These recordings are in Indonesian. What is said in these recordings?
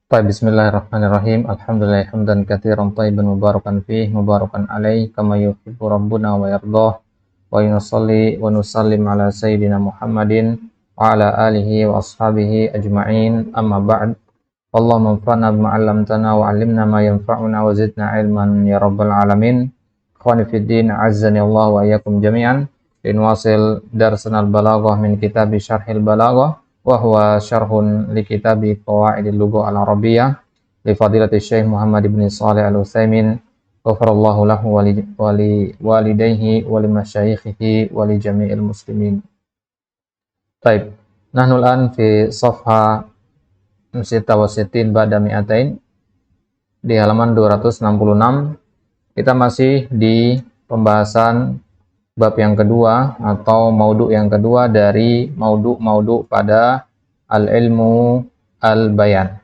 Bismillahirrahmanirrahim. Alhamdulillah hamdan katsiran thayyiban mubarakan fih mubarakan alaih kama yuhibbu rabbuna wa yardah. Wa nusalli wa nusallim ala sayyidina Muhammadin wa ala alihi wa ashabihi ajma'in. Amma ba'd. Allahumma anfa'na bima 'allamtana wa 'allimna ma yanfa'una wa zidna ilman ya rabbal alamin. Ikhwani fid din, azzani Allah wa iyyakum jami'an. Inwasil darsanal balaghah min kitab Syarhil Balaghah wa huwa syarhun li kitab Qawaidil Lughah Al-Arabiyyah li fadilati Syekh Muhammad ibn Shalih Al-Utsaimin ghafarallahu lahu wa li walidayhi wa li masyayikhihi wa li jami'il muslimin. Baik, nahnu al-an fi safha 66 ba'da mi'atain, di halaman 266. Kita masih di pembahasan bab yang kedua atau maudhu yang kedua dari maudhu pada al-ilmu al-bayan.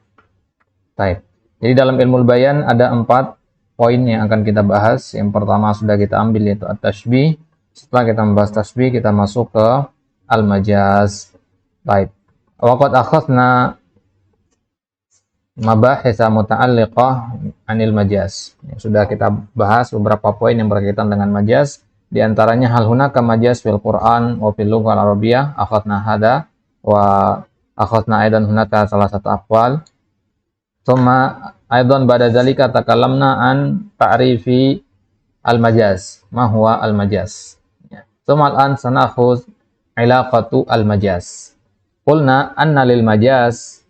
Baik. Jadi dalam ilmu al-bayan ada 4 poin yang akan kita bahas. Yang pertama sudah kita ambil, yaitu at-tashbih. Setelah kita membahas tashbih, kita masuk ke al-majaz. Baik. Waqad akhadna mabahitsa muta'alliqah anil majaz. Sudah kita bahas beberapa poin yang berkaitan dengan majaz. Di antaranya hal hunaka majaz fil Quran wa fil lughah al-arabiyyah, akhadna hada wa akhadna aidan hunaka salah satu aqwal. Tsumma aidan ba'da dzalika takallamna an ta'rifi al-majaz, ma huwa al-majaz. Tsumma al-an sanakhudh ilaqatu al-majaz. Qulna anna lil majaz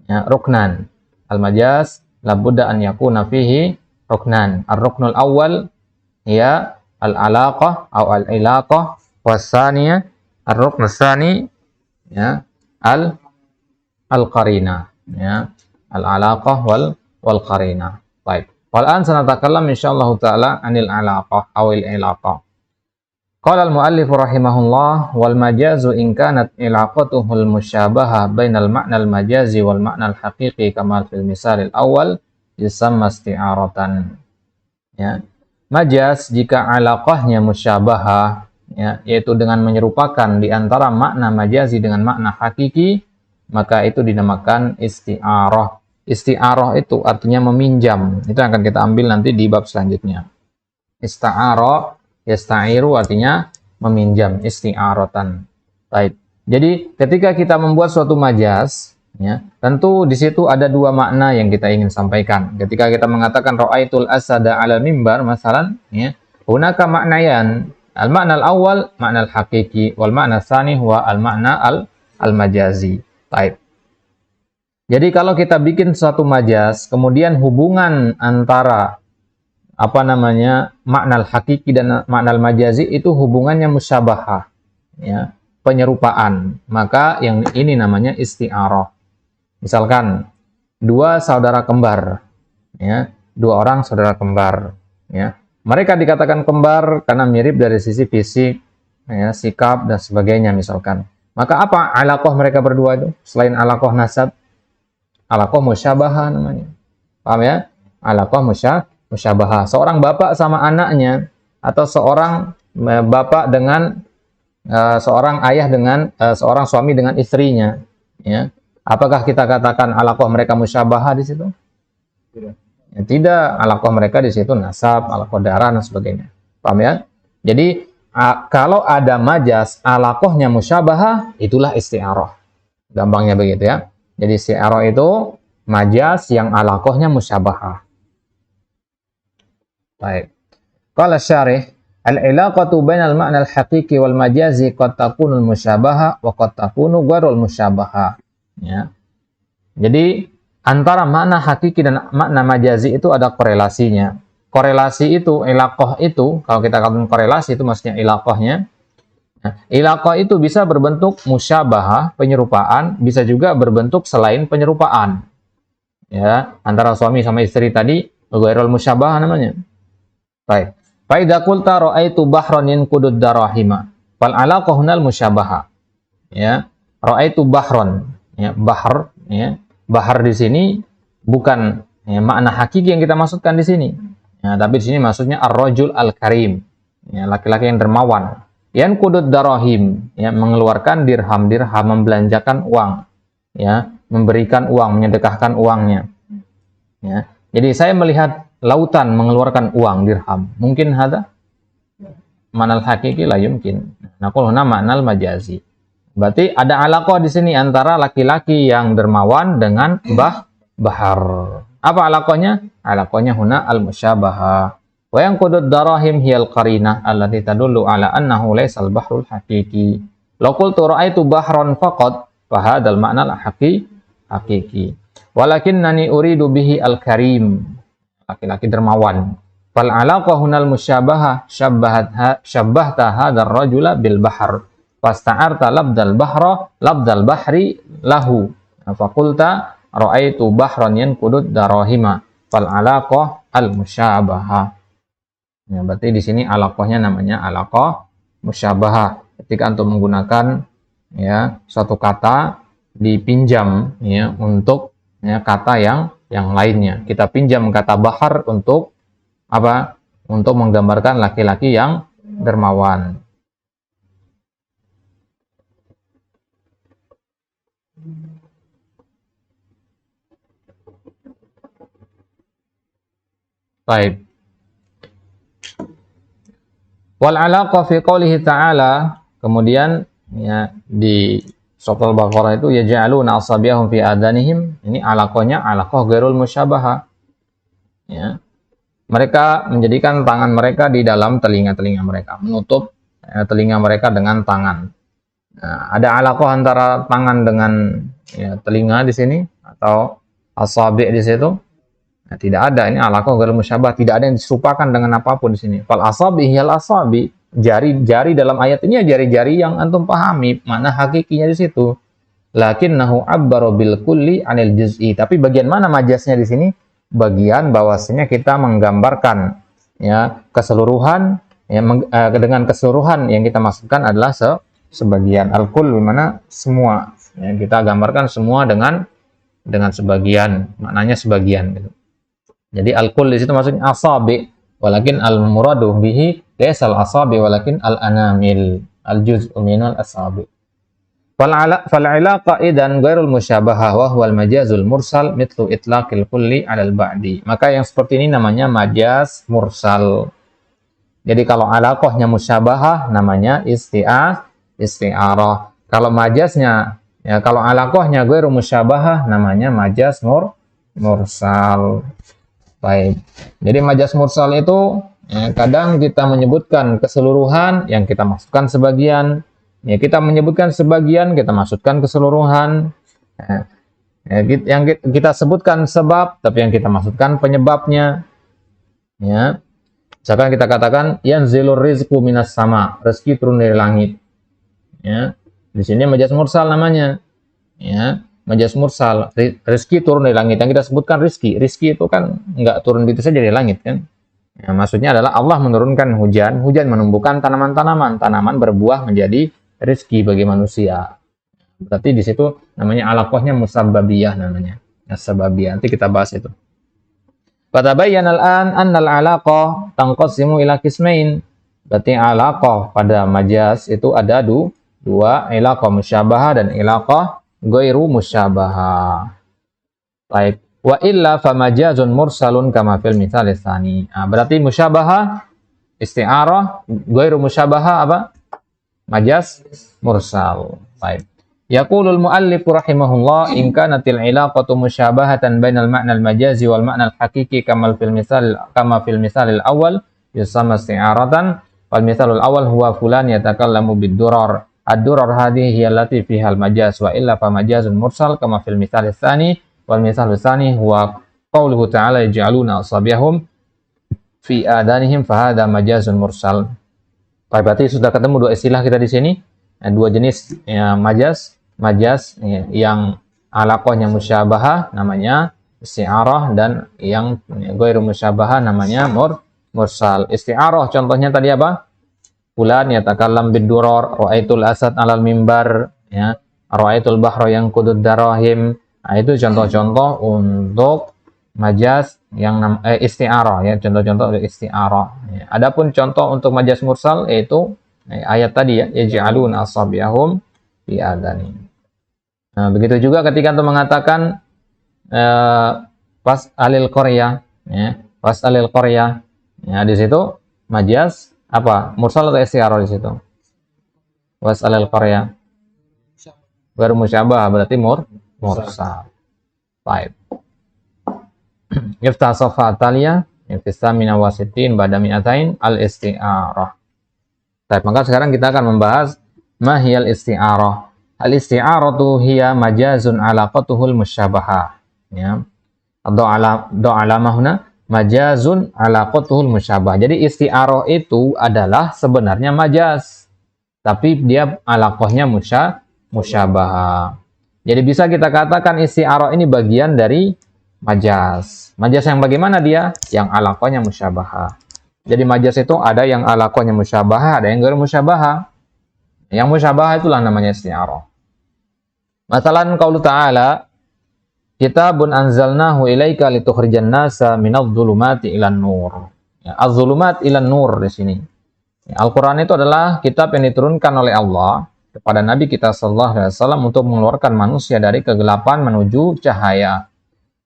ruknan. Al-majaz labudda an yakuna fihi ruknan. Ar-ruknul awwal hiya al-alaqah atau al-ilaqah, wasaniya ar-rukn tsani ya al-qarina, ya al-alaqah wal qarina. Baik. Wal an sanatakallam insyaallah taala anil alaqah aw al-ilaqah. Qala al-muallif rahimahullah, wal majazu in kanat ilaqatuhu al-musyabaha bainal ma'na al-majazi wal ma'na al-haqiqi kama fil misal al-awwal yusamma isti'aratan. Ya. Majaz jika alaqahnya musyabahah, ya, yaitu dengan menyerupakan di antara makna majazi dengan makna hakiki, maka itu dinamakan isti'arah. Isti'arah itu artinya meminjam. Itu akan kita ambil nanti di bab selanjutnya. Ista'arah, yasta'iru artinya meminjam, isti'aratan. Baik. Jadi ketika kita membuat suatu majaz, ya, tentu di situ ada 2 makna yang kita ingin sampaikan. Ketika kita mengatakan ra'aitul asada 'ala mimbar masalan, ya, hunaka maknayan. Al-makna al-awwal makna al-haqiqi wal makna tsani huwa al-makna al-majazi. Baik. Jadi kalau kita bikin suatu majaz, kemudian hubungan antara makna al-haqiqi dan makna al-majazi itu hubungannya musyabahah, ya, penyerupaan. Maka yang ini namanya isti'arah. Misalkan 2 saudara kembar, ya, 2 orang saudara kembar, ya. Mereka dikatakan kembar karena mirip dari sisi fisik, ya, sikap dan sebagainya misalkan. Maka apa alaqah mereka berdua itu selain alaqah nasab? Alaqah musyabahah namanya. Paham ya? Alaqah musyabahah. Seorang bapak sama anaknya, atau seorang bapak dengan seorang ayah dengan seorang suami dengan istrinya, ya. Apakah kita katakan alaqah mereka musyabahah di situ? Tidak. Ya, tidak. Alaqah mereka di situ nasab, alaqah darah dan sebagainya. Paham ya? Jadi kalau ada majaz alaqahnya musyabahah, itulah isti'arah. Gampangnya begitu ya. Jadi isti'arah itu majaz yang alaqahnya musyabahah. Baik. Qala syarih, al-ilaqatu bainal ma'na al-haqiqi wal majazi qad takunu al-musyabaha wa qad takunu ghairul musyabaha. Ya. Jadi antara makna hakiki dan makna majazi itu ada korelasinya. Korelasi itu, ilaqah itu, kalau kita katakan korelasi itu maksudnya ilaqahnya. Nah, ilaqah itu bisa berbentuk musyabahah, penyerupaan, bisa juga berbentuk selain penyerupaan. Ya, antara suami sama istri tadi ghairul musyabahah namanya. Baik. Fa idza qulta ra'aitu bahran yanqudud darahima fal alaqah hunal musyabahah. Ya, ra'aitu bahran. Ya, bahar, ya. Bahar di sini bukan, ya, makna hakiki yang kita maksudkan di sini. Ya, tapi di sini maksudnya ar-rajul al-karim, ya, laki-laki yang dermawan. Yanqudud darahim, ya, mengeluarkan dirham-dirham, membelanjakan uang. Ya, memberikan uang, menyedekahkan uangnya. Ya. Jadi saya melihat lautan mengeluarkan uang dirham. Mungkin hada manal hakiki la yumkin. Naqul huna ma'nal majazi. Berarti ada alaqah di sini antara laki-laki yang dermawan dengan bahar. Apa alaqahnya? Alaqahnya huna al-musyabahah. Wa yanqudud darahim hiyal qarinah allati tadullu ala annahu laysal bahrul hakiki. Law qultu ra'aitu bahran faqat fa hadzal ma'nal hakiki. Walakinnani uridu bihi al-karim. Laki-laki dermawan. Fal alaqah hunal musyabahah syabbahta hadzal rajula bil bahr. Fasta'arta labdal bahri lahu. Faqulta ra'aitu bahran yanqudud darahima. Fal alaqah al musyabahah. Ya, berarti di sini alaqahnya namanya alaqah musyabahah. Ketika antum menggunakan ya suatu kata dipinjam ya untuk ya kata yang lainnya. Kita pinjam kata bahar untuk apa? Untuk menggambarkan laki-laki yang dermawan. Baik. Wal alaqah fi qoulihi ta'ala, kemudian ya di surat Al-Baqarah itu yaj'aluna asabiahum fi adanihim, ini alaqahnya alaqah ghairul musyabahah. Ya. Mereka menjadikan tangan mereka di dalam telinga-telinga mereka, menutup telinga mereka dengan tangan. Nah, ada alaqah antara tangan dengan ya, telinga di sini atau asabi' di situ? Nah, tidak ada, ini alaqah ghairul musyabah, tidak ada yang diserupakan dengan apapun di sini. Fal asabi hiyal asabi, jari-jari dalam ayat ini ya jari-jari yang antum pahami mana hakikinya di situ. Lakinnahu abbara bil kulli anil juz'i, tapi bagian mana majasnya di sini? Bagian bahwasanya kita menggambarkan ya keseluruhan ya dengan keseluruhan yang kita maksudkan adalah sebagian. Al-kull mana semua. Ya, kita gambarkan semua dengan sebagian, maknanya sebagian gitu. Jadi al-kull di situ maksudnya asabi, walakin al-muradu bihi laysal asabi walakin al-anamil, al-juz'u minal asabi. Fal ilaqa idan ghairul musyabahah wa huwal majazul mursal mithlu itlaqil kulli 'alal ba'di. Maka yang seperti ini namanya majaz mursal. Jadi kalau alaqahnya musyabahah namanya isti'arah. Kalau majaznya ya kalau alaqahnya ghairul musyabahah namanya majaz mursal. Baik. Jadi majaz mursal itu ya, kadang kita menyebutkan keseluruhan yang kita maksudkan sebagian. Ya, kita menyebutkan sebagian, kita maksudkan keseluruhan. Ya, yang kita sebutkan sebab, tapi yang kita maksudkan penyebabnya. Ya. Misalkan kita katakan yanzilur rizqu minas sama, rezeki turun dari langit. Ya. Di sini majaz mursal namanya. Ya. Majaz mursal, rezeki turun dari langit. Yang kita sebutkan rizki itu kan enggak turun gitu saja dari langit kan. Ya, maksudnya adalah Allah menurunkan hujan menumbuhkan tanaman berbuah menjadi rezeki bagi manusia. Berarti di situ namanya alaqahnya musabbabiyah namanya. As-sababiyah. Nanti kita bahas itu. Fatabayyana al-an anna al-alaqah tanqasimu ila qismain. Berarti alaqah pada majaz itu ada dua, ilaqah musyabahah dan ilaqah ghairu musyabahah. Baik. Wa illa fa majazun mursalun kama fil mithal tsani. Berarti musyabahah isti'arah, ghairu musyabahah apa? Majaz mursal. Baik. Yaqulul muallif rahimahullah in kanatil ilaqatu musyabahatan bainal ma'na al-majazi wal ma'na al-haqiqi kama fil misal al-awwal yusamma isti'aratan wal misal al-awwal huwa fulan yatakallamu bid-durar. Ad-durar hadhihi hiya allati fiha al-majaz wa illa fa majazun mursal kama fil misal ats-tsani wal misal ats-tsani huwa qauluhu ta'ala yaj'aluna asabiahum fi adanihim fa hadha majazun mursal. Berarti sudah ketemu dua istilah kita di sini, dua jenis ya, majaz ya, yang alaqahnya musyabahah namanya isti'arah dan yang ghairu musyabahah namanya mursal. Isti'arah contohnya tadi apa? Fulan yatakallam bid-durar, ra'aitul asad 'alal mimbar, ya. Ra'aitul bahra yanqudud darahim. Nah, itu contoh-contoh untuk majaz yang isti'arah ya, contoh-contoh untuk isti'arah. Ya. Adapun contoh untuk majaz mursal yaitu ayat tadi ya, yaj'aluna asabiahum fi adani. Nah, begitu juga ketika antum mengatakan pas alil Korea, ya, pas alil Korea, ya, di situ majaz apa? Mursal atau isti'arah di situ? Pas alil Korea baru musyabah berarti mursal. Baik. Iftah safa atalia, iftah minawasitin ba'da mi'atain al-isti'arah. Baik, maka sekarang kita akan membahas mahiyal isti'arah. Al-isti'aratu hiya majazun alaqatuhul musyabahah. Ya. Do'alamahuna majazun alaqatuhul musyabah. Jadi isti'arah itu adalah sebenarnya majaz. Tapi dia alaqahnya musyabahah. Jadi bisa kita katakan isti'arah ini bagian dari majaz. Majaz yang bagaimana dia? Yang alaqahnya musyabahah. Jadi majaz itu ada yang alaqahnya musyabahah, ada yang ghair musyabahah. Yang musyabahah itulah namanya isti'arah. Masalan qaulu ta'ala, kitabun anzalnahu ilaika litukhrijan nasa minadh-dhulumati ilan nur. Ya, az-zulumat ilan nur di sini. Ya, Al-Qur'an itu adalah kitab yang diturunkan oleh Allah kepada Nabi kita sallallahu alaihi wasallam untuk mengeluarkan manusia dari kegelapan menuju cahaya.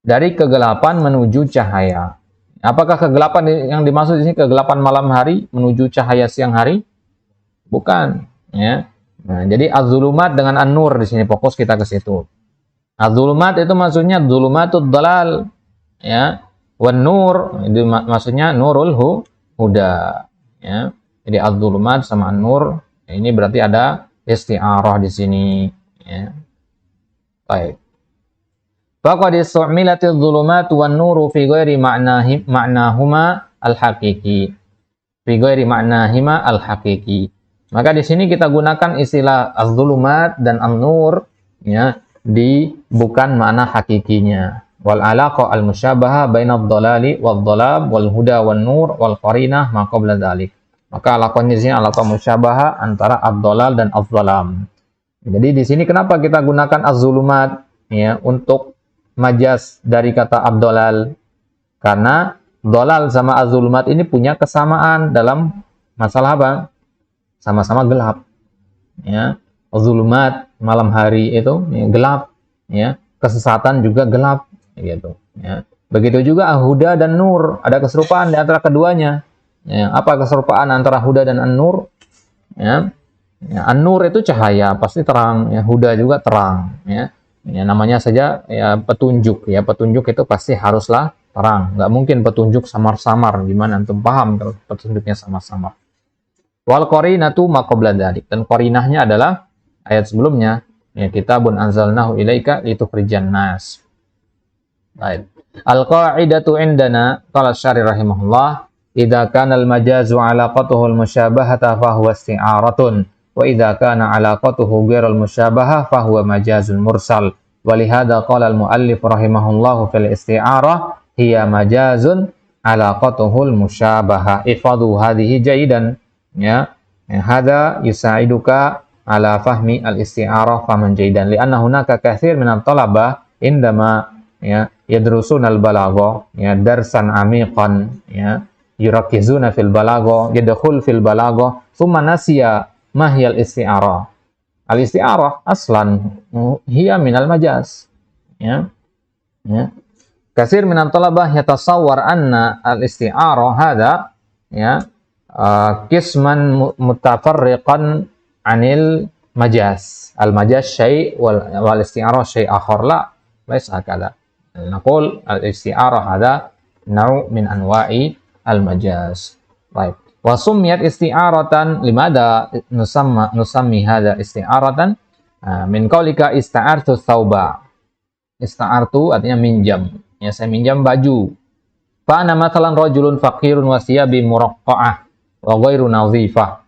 Dari kegelapan menuju cahaya. Apakah kegelapan yang dimaksud di sini kegelapan malam hari menuju cahaya siang hari? Bukan, ya. Nah, jadi az-zulumat dengan an-nur di sini fokus kita ke situ. Az-zulumat itu maksudnya zulumatud dalal, ya. Wan nur itu maksudnya nurul huda, ya. Jadi az-zulumat sama an-nur ini berarti ada isti'arah di sini, ya. Baik. Faqad istu'milatil zulumatu wan nuru fi ghairi ma'nahuma al-haqiqi. Fi ghairi ma'nahima al-haqiqi. Maka di sini kita gunakan istilah az-zulumat dan an-nur, ya, di bukan makna hakikinya. Wal alaqa al-musyabaha bainad dhalali wad dhalab wal huda wan nur wal qarinah ma qabla dzalik. Maka alaqahnya di sini alaqah musyabaha antara ad-dhalal dan az-zalam. Jadi di sini kenapa kita gunakan az-zulumat, ya, untuk majaz dari kata ad-dhalal? Karena dhalal sama az-zulumat ini punya kesamaan dalam masalah apa? Sama-sama gelap, ya. Az-zulumat malam hari itu, ya, gelap, ya. Kesesatan juga gelap, gitu, ya. Begitu juga huda dan nur, ada keserupaan di antara keduanya, ya. Apa keserupaan antara huda dan an-nur? Ya. Ya, an-nur itu cahaya, pasti terang, ya. Huda juga terang, ya. Ya, namanya saja, ya, petunjuk, ya. Petunjuk itu pasti haruslah terang, nggak mungkin petunjuk samar-samar. Gimana antum paham kalau petunjuknya samar-samar? Wal qarinatu ma qabla dzalik, dan qarinahnya adalah ayat sebelumnya, ya, kitabun anzalnahu ilaika litukhrijan nas. Baik. Al qa'idatu indana qala Syarih rahimahullah, idza kana al majazu alaqatuhu al musyabahata fa huwa isti'aratun wa idza kana alaqatuhu ghairal musyabahah fa huwa majazun mursal. Wa li hadza qala al muallif rahimahullah fil isti'arah hiya majazun alaqatuhu al musyabahah. Ifadhu hadhihi jaydan, ya. Hadza yusaiduka ala fahmi al-isti'arah faman jaydan li'anna hunaka katsir min at-talabah indama, ya, yadrusuna al-balagha, ya, darsan amiqan, ya, yurakizuna fil balagha, yadkhul fil balagha thumma nasiya ma hiya al-isti'arah. Al-isti'arah aslan hiya min al-majaz, ya. Ya. Katsir min at-talabah yatasawwar anna al-isti'arah hadza, ya, qisman mutafarriqan anil majaz. Al-majaz syai' wal isti'arah syai' akhar, la laisa hakadha. Naqul al-isti'arah hadha naw' min anwa'i al-majaz. Baik. Wa summiyat isti'aratan limada nusammi hadha isti'aratan min qaulika ista'artu thawba. Ista'artu artinya minjam. Ya, saya minjam baju. Fa ana mathalan rajulun faqirun wa thiyabi muraqqa'ah wa ghairu nadhifah.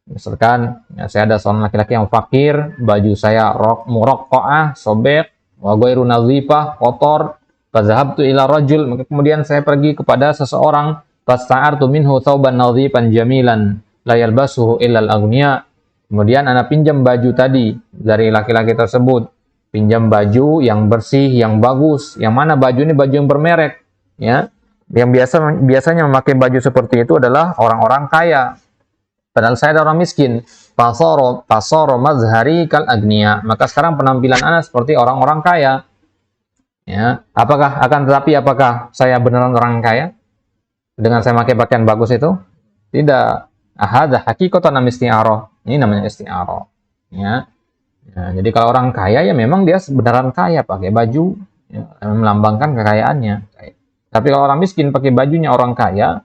Misalkan, ya, saya ada seorang laki-laki yang fakir, baju saya muraqqa'ah, sobek, wa ghairu nadhifah, kotor. Fa zahabtu ila rajul, maka kemudian saya pergi kepada seseorang, fasta'artu minhu thawban nadhifan jamilan la yalbasuhu illa al-aghniya. Kemudian ana pinjam baju tadi dari laki-laki tersebut. Pinjam baju yang bersih, yang bagus. Yang mana baju ini baju yang bermerek, ya. Yang biasanya memakai baju seperti itu adalah orang-orang kaya. Padahal saya ada orang miskin. fasara mazhari kal agniya. Maka sekarang penampilan ana seperti orang-orang kaya. Ya, apakah saya beneran orang kaya dengan saya pakai pakaian bagus itu? Tidak. Hadza haqiqatan am isti'arah. Ini namanya isti'arah. Ya. Ya, jadi kalau orang kaya ya memang dia beneran kaya pakai baju ya, melambangkan kekayaannya. Tapi kalau orang miskin pakai bajunya orang kaya,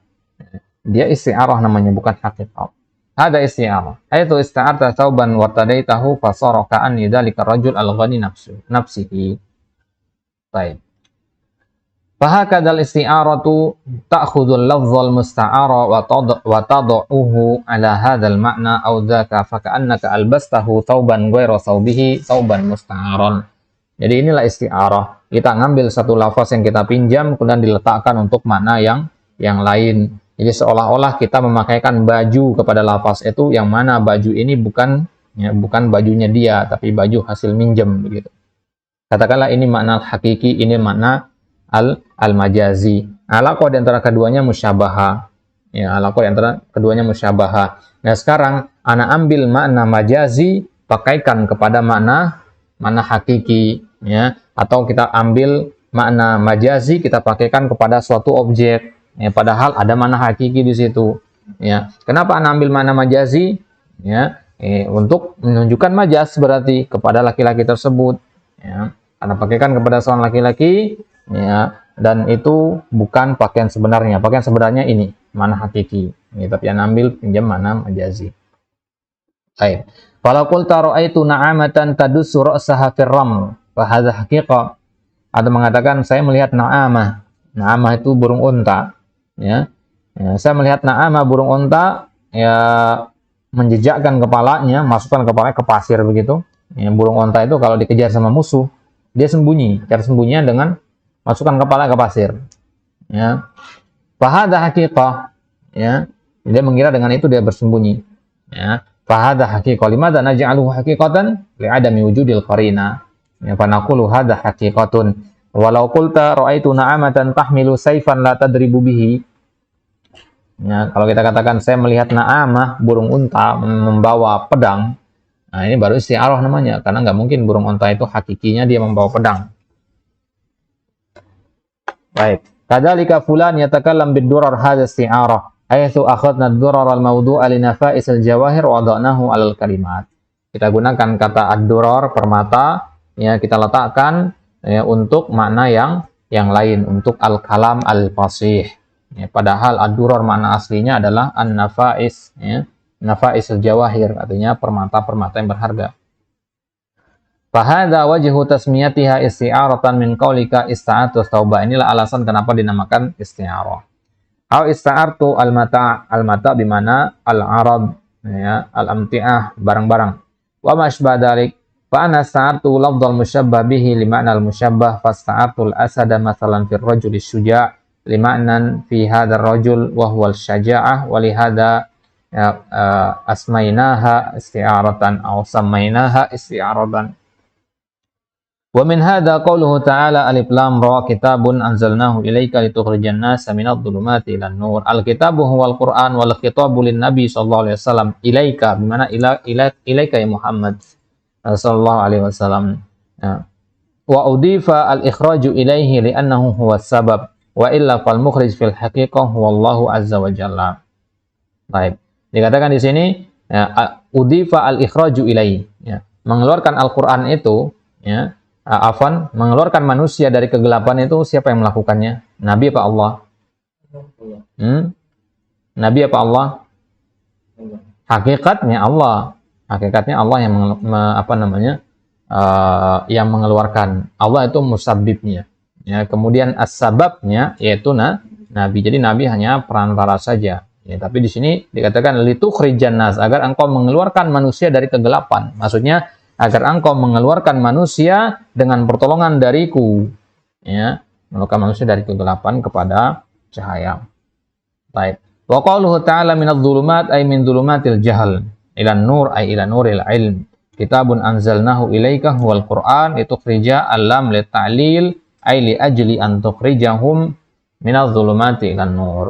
dia isti'arah namanya, bukan hakikat. Ada isti'arah. Aitu ista'arta thawban wa tadaitahu fasara ka'anni dzalika rajul al-ghani nafsihi. Baik. Fahakadzal isti'aratu ta'khudul lafdzal musta'ara wa tad'uhu ala hadzal ma'na aw dzaka faka'annaka albastahu thawban ghairu thawbihi thawban musta'aran. Jadi inilah isti'arah. Kita ngambil satu lafaz yang kita pinjam kemudian diletakkan untuk makna yang lain. Jadi seolah-olah kita memakaikan baju kepada lafaz itu yang mana baju ini bukan bajunya dia tapi baju hasil minjem begitu. Katakanlah ini makna hakiki, ini makna al-majazi. Alaqah di antara keduanya musyabahah. Ya, alaqah di antara keduanya musyabahah. Nah, sekarang ana ambil makna majazi pakaikan kepada makna hakiki, ya. Atau kita ambil makna majazi kita pakaikan kepada suatu objek. Ya, padahal ada makna hakiki di situ. Ya. Kenapa ana ambil makna majazi? Ya, untuk menunjukkan majaz berarti kepada laki-laki tersebut. Ya. Ana pakaikan kepada seorang laki-laki, ya, dan itu bukan pakaian sebenarnya. Pakaian sebenarnya ini mana hakiki. Ya, tapi ana ambil pinjam mana majazi. Baik. Kalau qulta ra'aitu na'amatan tadussu ra'saha fir raml, fa hadza haqiqah. Ada mengatakan saya melihat na'amah. Na'amah itu burung unta, ya. Ya, saya melihat na'amah burung unta ya menjejakkan kepalanya, masukkan kepalanya ke pasir begitu. Ya, burung unta itu kalau dikejar sama musuh dia sembunyi, cara sembunyinya dengan masukkan kepala ke pasir. Ya. Fahadha haqiqah. Ya. Dia mengira dengan itu dia bersembunyi. Ya. Fahadha haqiqah. Limadza naj'aluhu haqiqatan? Li'adami wujudil qarina. Ya, fa naqulu hadha haqiqatun. Walau qulta ra'aitu na'amatan tahmilu sayfan la tadribu bihi. Ya, kalau kita katakan saya melihat na'amah burung unta membawa pedang. Nah, ini baru isti'arah namanya, karena nggak mungkin burung unta itu hakikinya dia membawa pedang. Baik. Kadzalika fulan yatakallam bid-durar hadza isti'arah, haitsu akhadna ad-durar al-mawdu'a li nafa'is al-jawahir wa wada'nahu 'alal kalimat. Kita gunakan kata ad-durar permata, ya kita letakkan ya, untuk makna yang lain, untuk al-kalam al-fasih. Ya, padahal ad-durar makna aslinya adalah an-nafa'is, ya. Nafa'isul jawahir, artinya permata-permata yang berharga. Fahadha wajhu tasmiyatiha isti'aratan min qaulika ista'atu tauba. Inilah alasan kenapa dinamakan isti'arah. Au ista'artu al-mata'. Al-mata' bimana al-arad, ya, al-amti'ah, barang-barang. Wa mashbah dalik. Fa ana ista'artu lafdhal musyabbah bihi li ma'na al-musyabbah fasta'artu al-asada mathalan fi ar-rajuli syuja' li ma'nan fi hadha ar-rajul wa huwa al-syaja'ah wa li hadha ya, asmainaha isti'aratan aw samainaha isti'aratan. Wa min hadha qauluhu ta'ala alif lam ra kitabun anzalnahu ilaika litukhrijan nasa minadh dhulumati ilan nur. Al-kitabu huwal Qur'an wal khitabu lin nabi sallallahu alaihi wasallam ilaika bimana ilaika ya Muhammad sallallahu alaihi wasallam. Ya. Wa udifa al-ikhraju ilaihi li'annahu huwas sabab wa illa fal mukhrij fil haqiqah huwallahu azza wa jalla. Baik. Dikatakan di sini ya, udifa al-ikhraju ilaihi, ya. Mengeluarkan Al-Qur'an itu, ya, mengeluarkan manusia dari kegelapan itu siapa yang melakukannya? Nabi apa Allah? Nabi apa Allah? Hakikatnya Allah. Hakikatnya Allah yang yang mengeluarkan. Allah itu musabbibnya. Ya, kemudian as-sababnya yaitu Nabi. Jadi Nabi hanya perantara saja. Ya, tapi di sini dikatakan litukhrijan nas, agar engkau mengeluarkan manusia dari kegelapan. Maksudnya agar engkau mengeluarkan manusia dengan pertolongan dariku. Ya, mengeluarkan manusia dari kegelapan kepada cahaya. Baik. Wa qauluhu ta'ala minadh-dhulumat ay min dhulumatil jahl ilan nur ay ila nuril ilm. Kitabun anzalnahu ilaika huwal Qur'an litukhrija al-lam li ta'lil ay li ajli an tukhrijahum minadh-dhulumati ilan nur.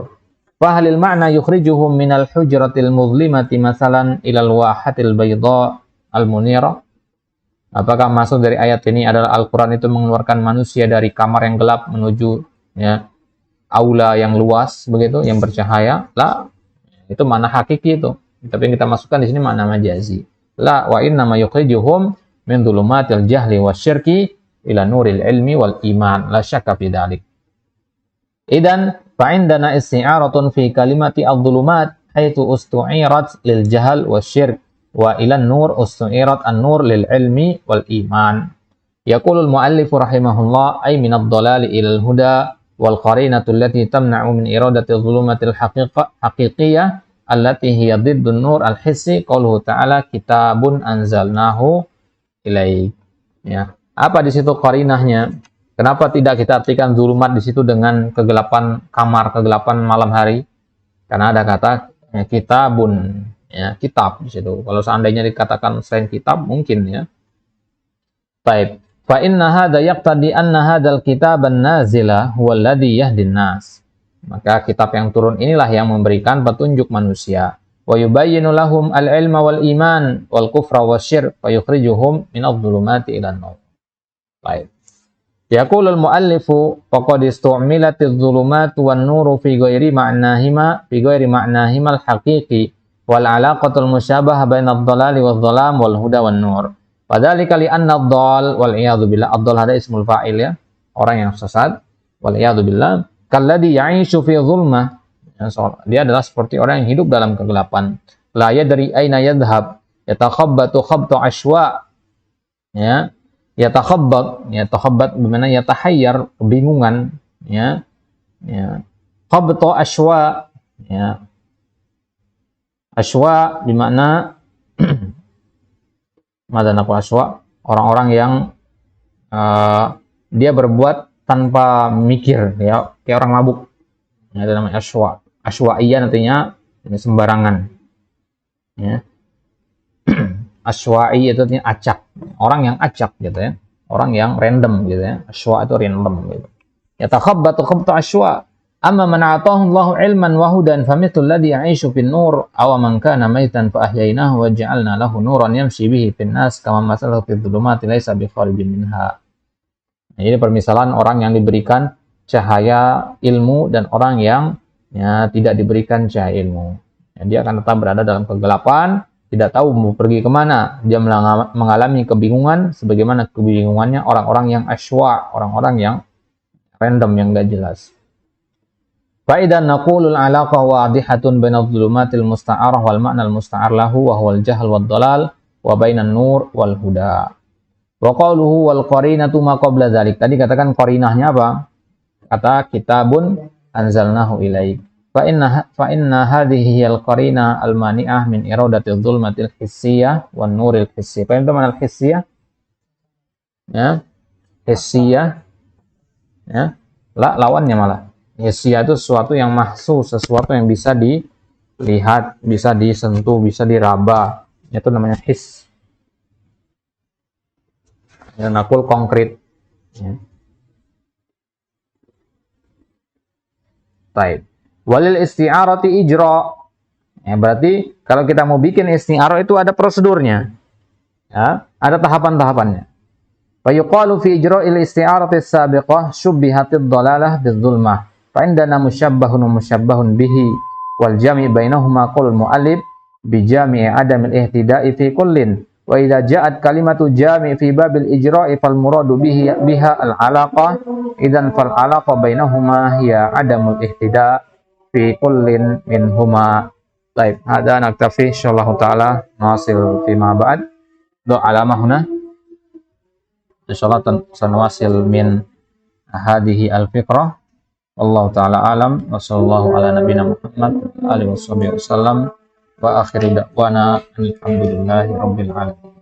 Fahalil ma'na yukhrijuhum minal hujratil muzlimati masalan ilal wahatil bayda al-munira. Apakah maksud dari ayat ini adalah Al-Quran itu mengeluarkan manusia dari kamar yang gelap menuju ya, aula yang luas begitu, yang bercahaya? La, itu mana hakiki itu. Tapi yang kita masukkan di sini makna majazi. La wa inna ma yukhrijuhum min dhulumatil jahli wasyirki ila nuril ilmi wal iman. La syakka fi dzalik. Idan fa indana isti'aratun fi kalimati adh-dhulumat haitsu ustu'irat lil jahl wasyirk wa ila nur ustu'irat an-nur lil ilmi wal iman. Yaqulul muallif rahimahullah ay min ad-dhalali ila al-huda wal qarinatu allati tamna'u min iradati dhulumatil haqiqiyah allati hiya diddun nur al-hissi qauluhu ta'ala kitabun anzalnahu ilaik. Ya. Apa di situ qarinahnya? Kenapa tidak kita artikan zulumat di situ dengan kegelapan kamar, kegelapan malam hari? Karena ada kata ya, kitabun, ya, kitab di situ. Kalau seandainya dikatakan selain kitab mungkin ya. Baik. Fa inna hadza yaqtadi anna hadzal kitaban nazila huwa alladhi yahdin nas. Maka kitab yang turun inilah yang memberikan petunjuk manusia. Wa yubayyinu lahum al-ilma wal iman wal kufra wasyirk wa yukhrijuhum minadh dhulumati ilan nur. Baik. Yaqulul muallifu faqad istu'milatidz dhulumatu wan nuru fi ghairi ma'nahima al-haqiqi wal 'alaqatul musyabahah bainadh dhalali wadh dhalam wal huda wan nur. Padhalika li anna ad-dhal wal iyadu billah, ad-dhal hada ismul fa'il ya, orang yang sesat, wal iyadu billah kalladhi ya'ishu fi dhulmah, dia adalah seperti orang yang hidup dalam kegelapan. La yadri aina yadhhab, yatakhabbatu khabtu ashwa, ya, yatakhabbat bermakna yatahayyar, kebingungan, ya, ya, khabtu ashwa, ya, ashwa bermakna madanaku ashwa, orang-orang yang dia berbuat tanpa mikir, ya, kayak orang mabuk. Ya, itu namanya ashwa. Ashwa'iyah nantinya sembarangan. Ya. Ashwa'i itu artinya acak. Orang yang acak gitu ya. Orang yang random gitu ya. Ashwa itu random gitu. Yatakhabbatu khabtu ashwa. Amma man ataahu Allahu ilman wa hudan famithlu alladhi ya'ishu fin nur aw man kana maitan fa ahyainahu wa ja'alna lahu nuran yamshi bihi fin nas kama masalahu fid dhulumati laisa bi kharijin minha. Nah, ini permisalan orang yang diberikan cahaya ilmu dan orang yang ya, tidak diberikan cahaya ilmu. Ya, dia akan tetap berada dalam kegelapan, tidak tahu mau pergi kemana. Dia mengalami kebingungan, sebagaimana kebingungannya orang-orang yang ashwa, orang-orang yang random, yang gak jelas. Fa'idan naqulul alaqa wadihatun bainadh dhulumatil musta'arah wal ma'nal musta'ar lahu wa huwal jahl wad dhalal wa bainan nur wal huda. Wa qawluhu wal qarinatu ma qabla dzalik. Tadi katakan qarinahnya apa? Kata kitabun anzalnahu ilaik. Fa inna hadhihi al-qarina al-mani'ah min iradatil dhulmatil hissiyah wan nuril hissi. Apa itu makna hissiyah? Ya. Hissiyah. Ya. La, lawannya malah. Hissiyah itu sesuatu yang mahsus, sesuatu yang bisa dilihat, bisa disentuh, bisa diraba. Itu namanya hiss. Ya, nakul konkret. Ya. Baik. Walil isti'arati ijra. Ya, berarti kalau kita mau bikin isti'arah itu ada prosedurnya. Ya, ada tahapan-tahapannya. Fa yuqalu fi ijra'il isti'arati as-sabiqah syubbihatid dhalalah bidzulmah. Fa indana musyabbahun wa musyabbahun bihi wal jami' bainahuma qaulul mu'allif bi jami'i adamil ihtida'i fi kullin. Wa idza ja'at kalimatu jami' fi babil ijra'i fal muradu biha al-'alaqah idzan fal 'alaqah bainahuma hiya adamul ihtida' fi kullin minhuma. Baik, hada naktafi insyaallah taala nasil fi ma ba'd. Do alamah huna. Insyaallah sanwasil min hadhihi al-fiqrah. Wallahu taala alam wa sallallahu ala nabiyina Muhammad alihi wasallam wa akhiru da'wana alhamdulillahi rabbil alamin.